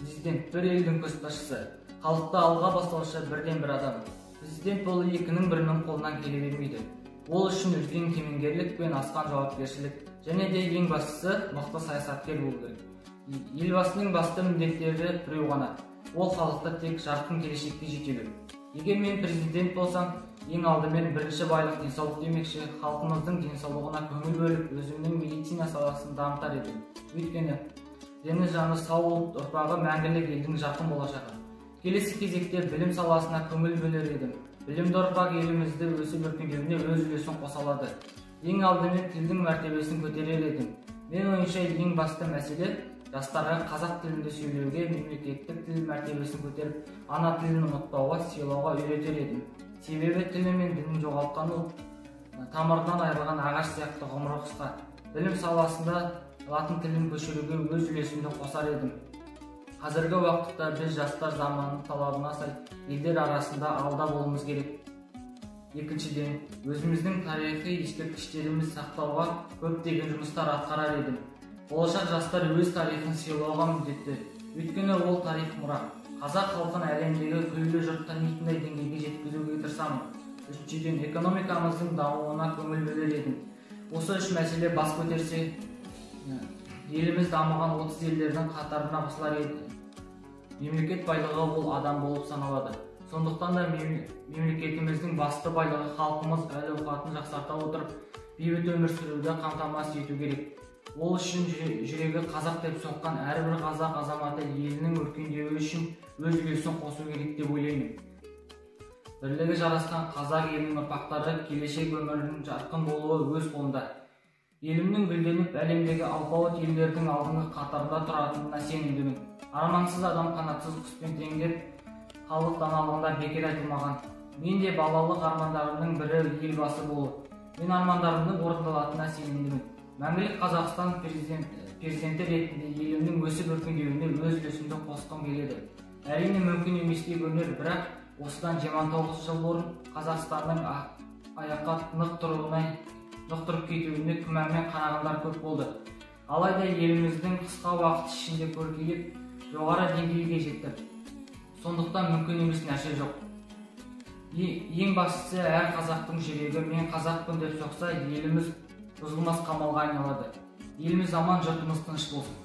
Президент бір елдің көшбасшысы, халықты алға бастаушы бірден бір адам. Президент бұл екінің бірінің қолынан келе бермейді. Ол үшін үлкен кемеңгерлік пен асқан жауапкершілік және де ең бастысы мықты саясаткер болу керек. Елбасының басты міндеттері біреу ғана. Ол халықты тек жарқын келешекке жетелеу. Егер мен президент болсам, ең алдымен бірінші байлық денсаулық демекші, халқымыздың денсаулығына көңіл бөліп, өзімнің медицина саласын дамытар едім. Өйткені дені жаны сау ұлт ұрпағы мәңгілік елдің жарқын болашағы. Келесі кезекте білім саласына көңіл бөлер едім. Білімді ұрпақ елімізді өсіп өркендеуіне өз үлесін қоса алады. Ең алдымен тілдің мәртебесін көтерер едім. Мен ойымша ең басты мәселе жастарға қазақ тілінде сөйлеуге, мемлекеттік тіл мәртебесін көтеріп, ана тілін ұмытпауға, сыйлауға үйретер едім. Себебі тілі мен дінін жоғалтқан ол тамырынан айырылған ағаш сияқты ғұмыры қысқа. Білім саласында латын тілін көшіруге өз үлесімді қосар едім. Қазіргі уақытта біз жастар заманның талабына сай елдер арасында алда болуымыз керек. Екіншіден, өзіміздің тарихи ескерткіштерімізді сақтауға көптеген жұмыстар атқарар едім. Болашақ жастар өз тарихын сыйлауға міндетті. Өйткені ол тарих мұра. Қазақ халқын әлемдегі күллі жұрт танитындай деңгейге жеткізуге тырысамын. Үшіншіден, экономикамыздың дамуына көңіл бөлер едім. Осы үш мәселе бас көтерсе, еліміз дамыған 30 елдердің қатарына қосылар еді. Мемлекет байлығы ол адам болып саналады. Сондықтан да мемлекетіміздің басты байлығы халқымыз әл-ауқатын жақсарта отырып, бейбіт өмір сүруді қамтамасыз ету керек. Ол үшін жүрегі қазақ деп соққан әрбір қазақ азаматы елінің өркендеуі үшін өз үлесін қосу керек деп ойлаймын. Бірлігі жарасқан қазақ елінің ұрпақтары келешек өмірінің жарқын болуы өз қолында. Елімнің гүлденіп әлемдегі алпауыт елдердің алдыңғы қатарында тұратынына сенімдімін. Армансыз адам қанатсыз құспен тең деп халық даналығында бекер айтылмаған. Мен де балалық армандарымның бірі елбасы болу. Мен армандарымның орындалатынына сенімдімін. Мәңгілік Қазақстан президенті ретінде елімнің өсіп өркендеуіне өз үлесімді қосқым келеді. Әрине мүмкін емес деп көрінер, бірақ осыдан 29 жыл бұрын Қазақстанның аяққа нық тұрып кетуіне күмәнмен қарағандар көп болды. Алайда еліміздің қысқа уақыт ішінде көркейіп, жоғары деңгейге жетті. Сондықтан мүмкін емес нәрсе жоқ. Ең бастысы әр қазақтың жүрегі мен қазақпын деп соқса, еліміз бұзылмас қамалға айналады. Еліміз аман, жұртымыз тыныш болсын.